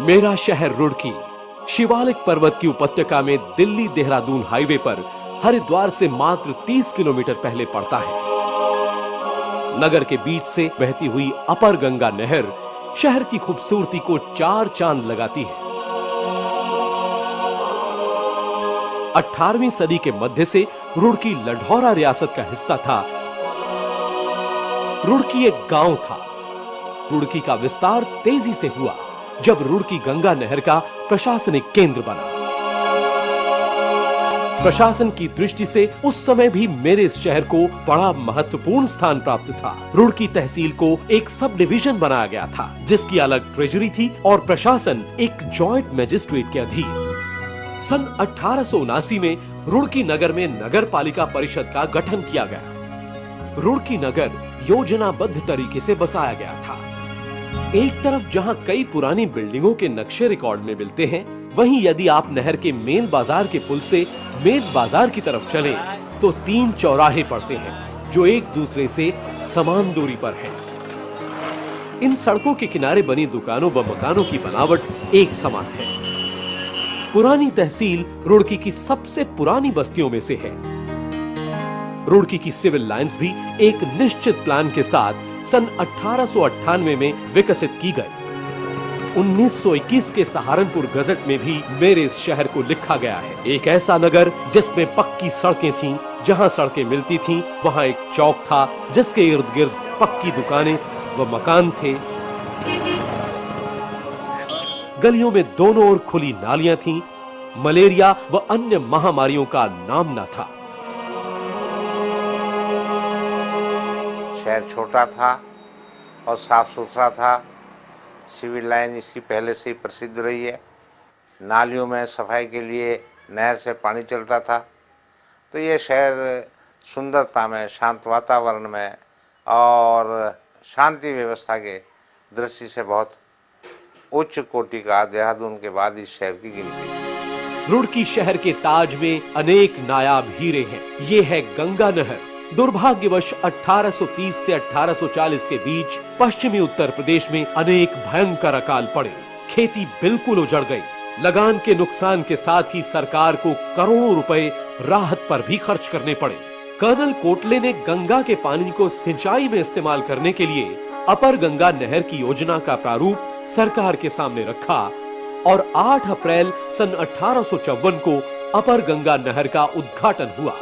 मेरा शहर रुड़की शिवालिक पर्वत की उपत्यका में दिल्ली देहरादून हाईवे पर हरिद्वार से मात्र 30 किलोमीटर पहले पड़ता है। नगर के बीच से बहती हुई अपर गंगा नहर शहर की खूबसूरती को चार चांद लगाती है। 18वीं सदी के मध्य से रुड़की लढौरा रियासत का हिस्सा था। रुड़की एक गांव था। रुड़की का विस्तार तेजी से हुआ जब रुड़की गंगा नहर का प्रशासनिक केंद्र बना। प्रशासन की दृष्टि से उस समय भी मेरे इस शहर को बड़ा महत्वपूर्ण स्थान प्राप्त था। रुड़की तहसील को एक सब डिवीजन बनाया गया था, जिसकी अलग ट्रेजरी थी और प्रशासन एक जॉइंट मजिस्ट्रेट के अधीन। सन 1879 में रुड़की नगर में नगर पालिका परिषद का गठन किया गया। रुड़की नगर योजनाबद्ध तरीके से बसाया गया था। एक तरफ जहां कई पुरानी बिल्डिंगों के नक्शे रिकॉर्ड में मिलते हैं, वहीं यदि आप नहर के मेन बाजार के पुल से मेन बाजार की तरफ चलें, तो 3 चौराहे पड़ते हैं जो एक दूसरे से समान दूरी पर हैं। इन सड़कों के किनारे बनी दुकानों व मकानों की बनावट एक समान है। पुरानी तहसील रुड़की की सबसे पुरानी बस्तियों में से है। रुड़की की सिविल लाइंस भी एक निश्चित प्लान के साथ सन 1898 में विकसित की गई। 1921 के सहारनपुर गजट में भी मेरे इस शहर को लिखा गया है, एक ऐसा नगर जिसमें पक्की सड़कें थीं। जहां सड़कें मिलती थीं, वहां एक चौक था जिसके इर्द गिर्द पक्की दुकानें व मकान थे। गलियों में दोनों ओर खुली नालियां थीं। मलेरिया व अन्य महामारियों का नाम न था। शहर छोटा था और साफ सुथरा था। सिविल लाइन इसकी पहले से ही प्रसिद्ध रही है। नालियों में सफाई के लिए नहर से पानी चलता था। तो ये शहर सुंदरता में, शांत वातावरण में और शांति व्यवस्था के दृष्टि से बहुत उच्च कोटि का देहरादून के बाद इस शहर की गिनती है। रुड़की शहर के ताज में अनेक नायाब हीरे हैं। ये है गंगा नहर। दुर्भाग्यवश 1830 से 1840 के बीच पश्चिमी उत्तर प्रदेश में अनेक भयंकर अकाल पड़े। खेती बिल्कुल उजड़ गई। लगान के नुकसान के साथ ही सरकार को करोड़ों रुपए राहत पर भी खर्च करने पड़े। कर्नल कोटले ने गंगा के पानी को सिंचाई में इस्तेमाल करने के लिए अपर गंगा नहर की योजना का प्रारूप सरकार के सामने रखा और 8 अप्रैल सन 1854 को अपर गंगा नहर का उद्घाटन हुआ।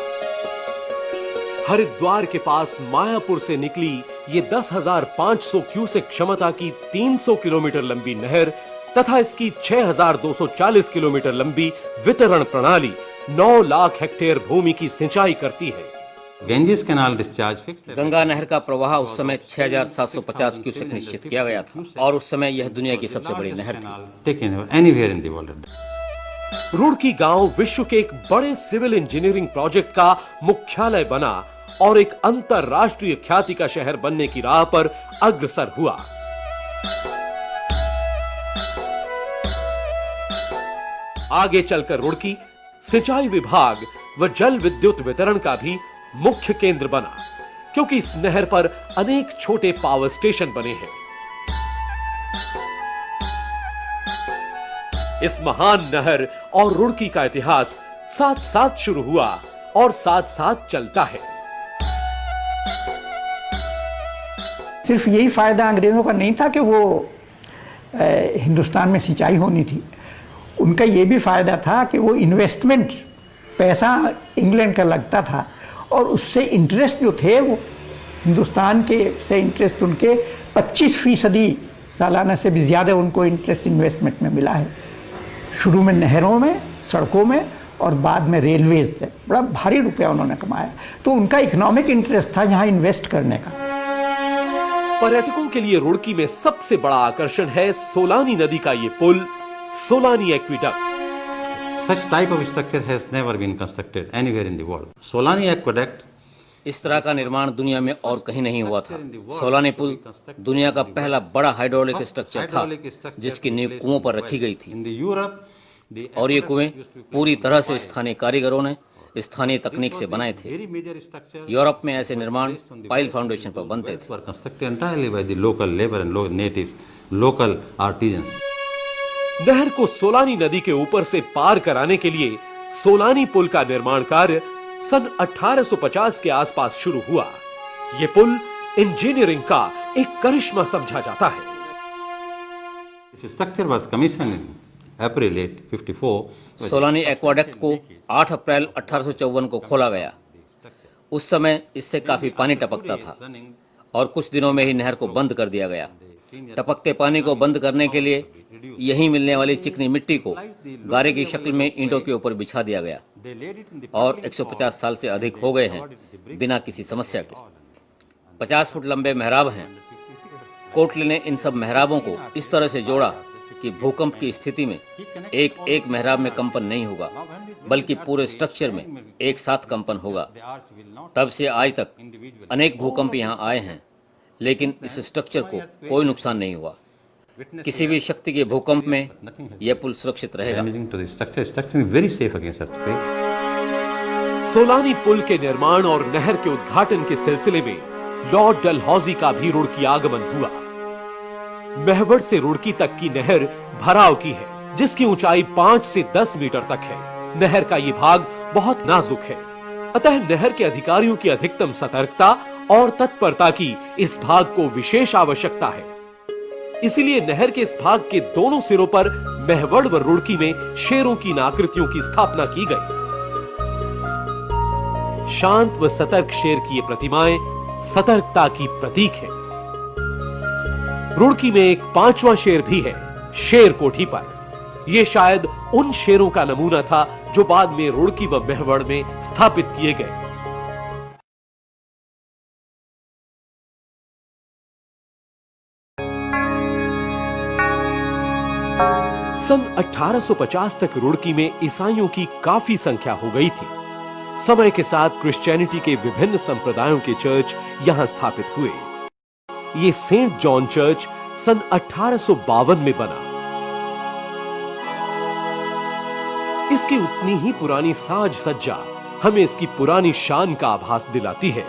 हरिद्वार के पास मायापुर से निकली ये 10,500 क्यूसेक क्षमता की 300 किलोमीटर लंबी नहर तथा इसकी 6,240 किलोमीटर लंबी वितरण प्रणाली 9 लाख हेक्टेयर भूमि की सिंचाई करती है। Ganges canal discharge fix. Ganga नहर का प्रवाह उस समय 6,750 क्यूसेक निश्चित किया गया था और उस समय यह दुनिया की सबसे बड़ी नहर थी। रुड़की गांव विश्व के एक बड़े सिविल इंजीनियरिंग प्रोजेक्ट का मुख्यालय बना और एक अंतरराष्ट्रीय ख्याति का शहर बनने की राह पर अग्रसर हुआ। आगे चलकर रुड़की सिंचाई विभाग व जल विद्युत वितरण का भी मुख्य केंद्र बना, क्योंकि इस नहर पर अनेक छोटे पावर स्टेशन बने हैं। इस महान नहर और रुड़की का इतिहास साथ साथ शुरू हुआ और साथ साथ चलता है। सिर्फ यही फायदा अंग्रेजों का नहीं था कि वो हिंदुस्तान में सिंचाई होनी थी, उनका ये भी फायदा था कि वो इन्वेस्टमेंट पैसा इंग्लैंड का लगता था और उससे इंटरेस्ट जो थे वो हिंदुस्तान के से इंटरेस्ट उनके 25% सालाना से भी ज़्यादा उनको इंटरेस्ट इन्वेस्टमेंट में मिला है। शुरू में नहरों में, सड़कों में और बाद में रेलवेज से बड़ा भारी रुपया उन्होंने कमाया। तो उनका इकोनॉमिक इंटरेस्ट था यहाँ इन्वेस्ट करने का। पर्यटकों के लिए रुड़की में सबसे बड़ा आकर्षण है सोलानी नदी का ये पुल, Solani aqueduct. Such type of structure has never been constructed anywhere in the world. Solani Aqueduct इस तरह का निर्माण दुनिया में और कहीं नहीं हुआ था। सोलानी पुल दुनिया का पहला बड़ा हाइड्रोलिक स्ट्रक्चर था जिसकी नींव कुओं पर रखी गई थी और ये कुएं पूरी तरह से स्थानीय कारीगरों ने स्थानीय तकनीक से बनाए थे। यूरोप में ऐसे निर्माण पाइल फाउंडेशन पर बनते थे। नहर को सोलानी नदी के ऊपर से पार कराने के लिए सोलानी पुल का निर्माण कार्य सन 1850 के आसपास शुरू हुआ। ये पुल इंजीनियरिंग का एक करिश्मा समझा जाता है। This structure was commissioned in April 54. Solani aqueduct को 8 अप्रैल 1854 को खोला गया। उस समय इससे काफी पानी टपकता था और कुछ दिनों में ही नहर को बंद कर दिया गया। टपकते पानी को बंद करने के लिए यहीं मिलने वाली चिकनी मिट्टी को गारे की शक्ल में ईंटों के ऊपर बिछा दिया गया और 150 साल से अधिक हो गए हैं बिना किसी समस्या के। 50 फुट लंबे मेहराब हैं। कोटले ने इन सब मेहराबों को इस तरह से जोड़ा कि भूकंप की स्थिति में एक एक मेहराब में कंपन नहीं होगा, बल्कि पूरे स्ट्रक्चर में एक साथ कंपन होगा। तब से आज तक अनेक भूकंप यहाँ आए हैं, लेकिन इस स्ट्रक्चर को कोई नुकसान नहीं हुआ। किसी भी शक्ति के भूकंप में यह पुल सुरक्षित रहेगा। सोलानी पुल के निर्माण और नहर के उद्घाटन के सिलसिले में लॉर्ड डलहौजी का भी रुड़की आगमन हुआ। मेहवड़ से रुड़की तक की नहर भराव की है, जिसकी ऊंचाई 5 से 10 मीटर तक है। नहर का ये भाग बहुत नाजुक है, अतः नहर के अधिकारियों की अधिकतम सतर्कता और तत्परता की इस भाग को विशेष आवश्यकता है। इसीलिए नहर के इस भाग के दोनों सिरों पर मेहवड़ व रुड़की में शेरों की आकृतियों की स्थापना की गई। शांत व सतर्क शेर की ये प्रतिमाएं सतर्कता की प्रतीक है। रुड़की में एक 5वां शेर भी है, शेर कोठी पर। यह शायद उन शेरों का नमूना था जो बाद में रुड़की व मेहवड़ में स्थापित किए गए। सन 1850 तक रुड़की में ईसाइयों की काफी संख्या हो गई थी। समय के साथ क्रिश्चियनिटी के विभिन्न संप्रदायों के चर्च यहां स्थापित हुए। ये सेंट जॉन चर्च सन 1852 में बना। इसकी उतनी ही पुरानी साज सज्जा हमें इसकी पुरानी शान का आभास दिलाती है।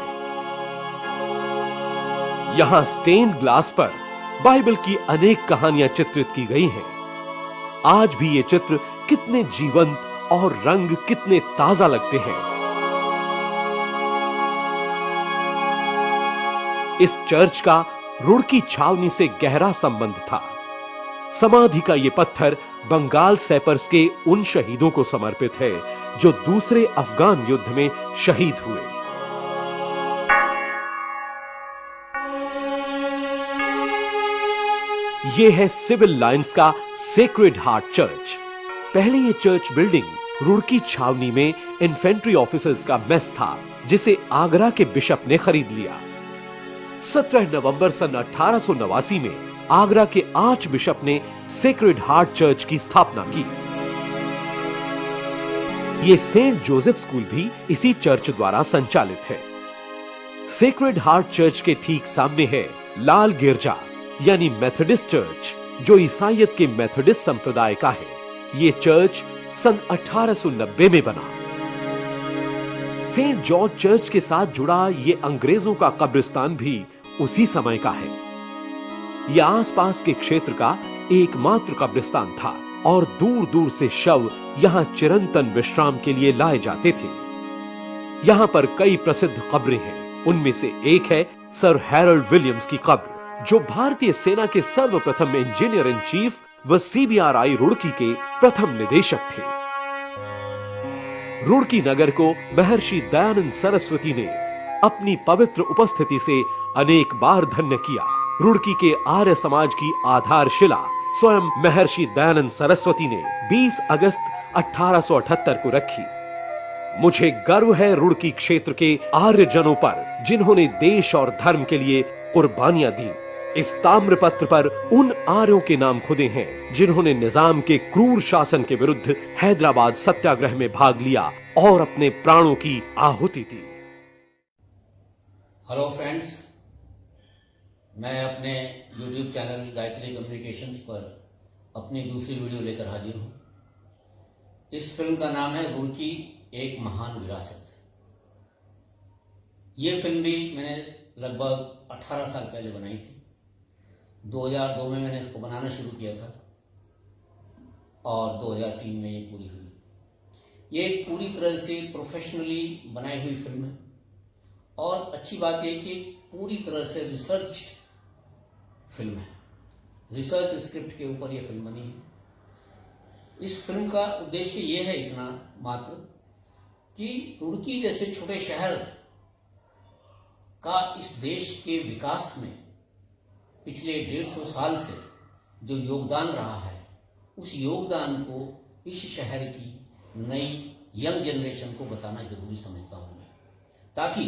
यहां स्टेन्ड ग्लास पर बाइबल की अनेक कहानियां चित्रित की गई हैं। आज भी ये चित्र कितने जीवंत और रंग कितने ताजा लगते हैं। इस चर्च का रुड़की छावनी से गहरा संबंध था। समाधि का ये पत्थर बंगाल सैपर्स के उन शहीदों को समर्पित है जो दूसरे अफगान युद्ध में शहीद हुए। यह है सिविल लाइंस का सेक्रेड हार्ट चर्च। पहले यह चर्च बिल्डिंग रुड़की छावनी में इन्फेंट्री ऑफिसर्स का मेस था, जिसे आगरा के बिशप ने खरीद लिया। 17 नवंबर सन 1889 में आगरा के आर्च बिशप ने सेक्रेड हार्ट चर्च की स्थापना की। ये सेंट जोसेफ स्कूल भी इसी चर्च द्वारा संचालित है। सेक्रेड हार्ट चर्च के ठीक सामने है लाल गिरजा यानी मेथोडिस्ट चर्च, जो ईसाइयत के मेथोडिस्ट संप्रदाय का है। ये चर्च सन 1890 में बना। सेंट जॉर्ज चर्च के साथ जुड़ा ये अंग्रेजों का कब्रिस्तान भी उसी समय का है। यह आसपास के क्षेत्र का एकमात्र कब्रिस्तान था और दूर दूर से शव यहां चिरंतन विश्राम के लिए लाए जाते थे। यहां पर कई प्रसिद्ध कब्रें हैं। उनमें से एक है सर हैरोल्ड विलियम्स की कब्र, जो भारतीय सेना के सर्वप्रथम इंजीनियर इन चीफ व CBRI रुड़की के प्रथम निदेशक थे। रुड़की नगर को महर्षि दयानंद सरस्वती ने अपनी पवित्र उपस्थिति से अनेक बार धन्य किया। रुड़की के आर्य समाज की आधारशिला स्वयं महर्षि दयानंद सरस्वती ने 20 अगस्त 1878 को रखी। मुझे गर्व है रुड़की क्षेत्र के आर्य जनों पर, जिन्होंने देश और धर्म के लिए कुर्बानियां दी। इस ताम्रपत्र पर उन आर्यों के नाम खुदे हैं जिन्होंने निजाम के क्रूर शासन के विरुद्ध हैदराबाद सत्याग्रह में भाग लिया और अपने प्राणों की आहुति दी। हेलो फ्रेंड्स, मैं अपने YouTube चैनल गायत्री कम्युनिकेशंस पर अपनी दूसरी वीडियो लेकर हाजिर हूँ। इस फिल्म का नाम है रुड़की एक महान विरासत। ये फिल्म भी मैंने लगभग 18 साल पहले बनाई थी। 2002 में मैंने इसको बनाना शुरू किया था। और 2003 में ये पूरी हुई। ये एक पूरी तरह से प्रोफेशनली बनाई हुई फिल्म है और अच्छी बात यह कि पूरी तरह से रिसर्च फिल्म है। रिसर्च स्क्रिप्ट के ऊपर यह फिल्म बनी है। इस फिल्म का उद्देश्य यह है इतना मात्र कि रुड़की जैसे छोटे शहर का इस देश के विकास में पिछले 150 साल से जो योगदान रहा है, उस योगदान को इस शहर की नई यंग जनरेशन को बताना जरूरी समझता हूं मैं, ताकि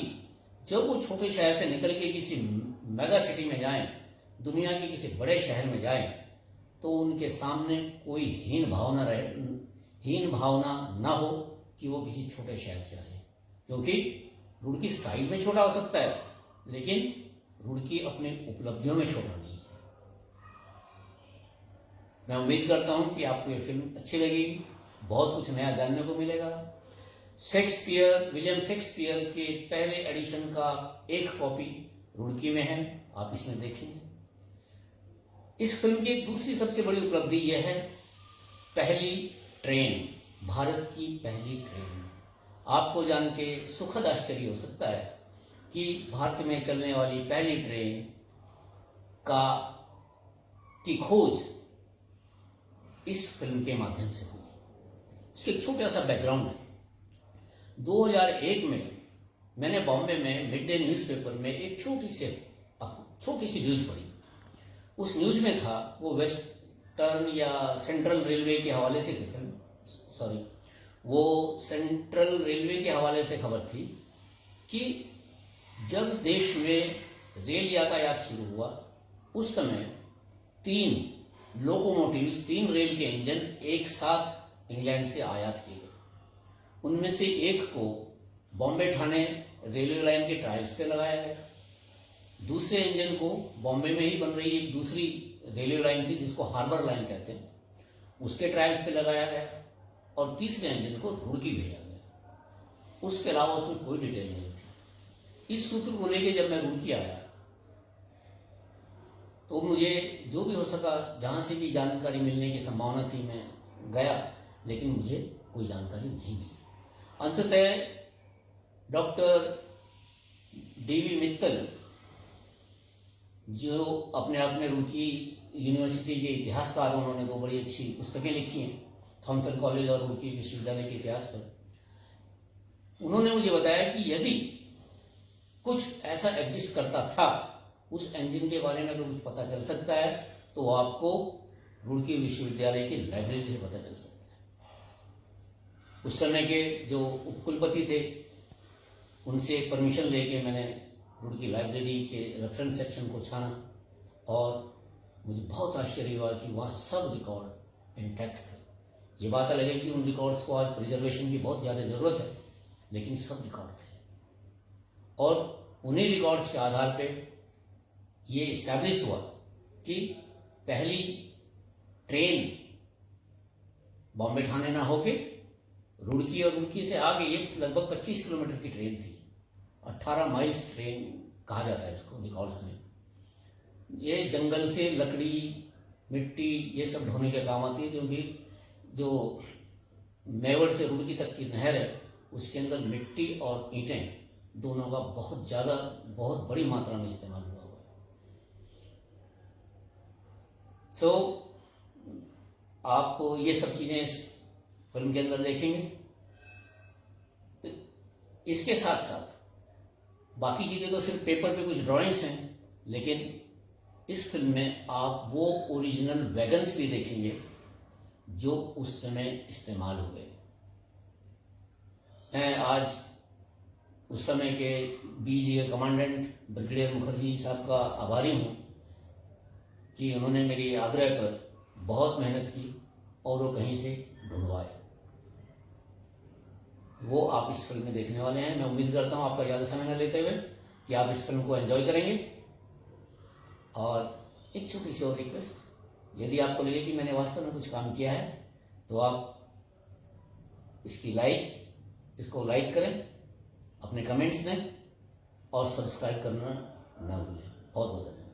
जब वो छोटे शहर से निकल के किसी मेगा सिटी में जाएं, दुनिया के किसी बड़े शहर में जाएं, तो उनके सामने कोई हीन भावना ना हो कि वो किसी छोटे शहर से आए। क्योंकि रुड़की साइज में छोटा हो सकता है, लेकिन रुड़की अपने उपलब्धियों में छोटा नहीं है। मैं उम्मीद करता हूं कि आपको ये फिल्म अच्छी लगेगी, बहुत कुछ नया जानने को मिलेगा। विलियम शेक्सपियर के पहले एडिशन का एक कॉपी रुड़की में है, आप इसमें देखेंगे। इस फिल्म की दूसरी सबसे बड़ी उपलब्धि यह है, पहली ट्रेन, भारत की पहली ट्रेन। आपको जान के सुखद आश्चर्य हो सकता है कि भारत में चलने वाली पहली ट्रेन की खोज इस फिल्म के माध्यम से हुई। इसके एक छोटा सा बैकग्राउंड है। 2001 में मैंने बॉम्बे में मिड डे न्यूज़पेपर में एक छोटी सी न्यूज पढ़ी। उस न्यूज में था, वो वेस्टर्न या सेंट्रल रेलवे के हवाले से थी फिल्म, वो सेंट्रल रेलवे के हवाले से खबर थी कि जब देश में रेल यातायात शुरू हुआ, उस समय 3 लोकोमोटिव्स, 3 रेल के इंजन एक साथ इंग्लैंड से आयात किए गए। उनमें से एक को बॉम्बे ठाणे रेलवे लाइन के ट्रायल्स पे लगाया गया। दूसरे इंजन को बॉम्बे में ही बन रही एक दूसरी रेलवे लाइन थी जिसको हार्बर लाइन कहते हैं, उसके ट्रायल्स पे लगाया गया। और तीसरे इंजन को रुड़की भेजा गया। उसके अलावा उसमें कोई डिटेल नहीं थी। इस सूत्र को लेकर जब मैं रुड़की आया, तो मुझे जो भी हो सका, जहां से भी जानकारी मिलने की संभावना थी, मैं गया, लेकिन मुझे कोई जानकारी नहीं मिली। अंततः डॉक्टर डीवी मित्तल, जो अपने आप में रुड़की यूनिवर्सिटी के इतिहासकार, उन्होंने 2 बड़ी अच्छी पुस्तकें लिखी हैं, थॉमसन कॉलेज और रुड़की विश्वविद्यालय के इतिहास पर। उन्होंने मुझे बताया कि यदि कुछ ऐसा एग्जिस्ट करता था, उस इंजन के बारे में अगर कुछ पता चल सकता है, तो आपको रुड़की विश्वविद्यालय की लाइब्रेरी से पता चल सकता है। उस समय के जो उपकुलपति थे, उनसे परमिशन लेके मैंने रुड़की लाइब्रेरी के रेफरेंस सेक्शन को छाना और मुझे बहुत आश्चर्य हुआ कि वहाँ सब रिकॉर्ड इंटैक्ट थे। ये बात अलग है कि उन रिकॉर्ड्स को आज प्रिजर्वेशन की बहुत ज़्यादा ज़रूरत है, लेकिन सब रिकॉर्ड थे। और उन्हीं रिकॉर्ड्स के आधार पे ये इस्टेब्लिश हुआ कि पहली ट्रेन बॉम्बे ठाणे ना होके रुड़की, और रुड़की से आगे ये लगभग 25 किलोमीटर की ट्रेन थी। 18 माइल्स ट्रेन कहा जाता है इसको रिकॉर्ड्स में। ये जंगल से लकड़ी, मिट्टी, ये सब ढोने के काम आती है, क्योंकि जो मेवड़ से रुड़की तक की नहर है, उसके अंदर मिट्टी और ईंटें दोनों का बहुत बड़ी मात्रा में इस्तेमाल हुआ है। सो आप ये सब चीजें इस फिल्म के अंदर देखेंगे। इसके साथ साथ बाकी चीजें तो सिर्फ पेपर पे कुछ ड्राइंग्स हैं, लेकिन इस फिल्म में आप वो ओरिजिनल वैगन्स भी देखेंगे जो उस समय इस्तेमाल हुए। मैं आज उस समय के बीजीए कमांडेंट ब्रिगेडियर मुखर्जी साहब का आभारी हूं कि उन्होंने मेरी आग्रह पर बहुत मेहनत की और वो कहीं से ढूंढवाए। वो आप इस फिल्म में देखने वाले हैं। मैं उम्मीद करता हूं आपका ज़्यादा समय न लेते हुए कि आप इस फिल्म को एंजॉय करेंगे। और एक छोटी सी और रिक्वेस्ट, यदि आपको लगे कि मैंने वास्तव में कुछ काम किया है, तो आप इसको लाइक करें, अपने कमेंट्स दें और सब्सक्राइब करना ना भूलें। बहुत बहुत धन्यवाद।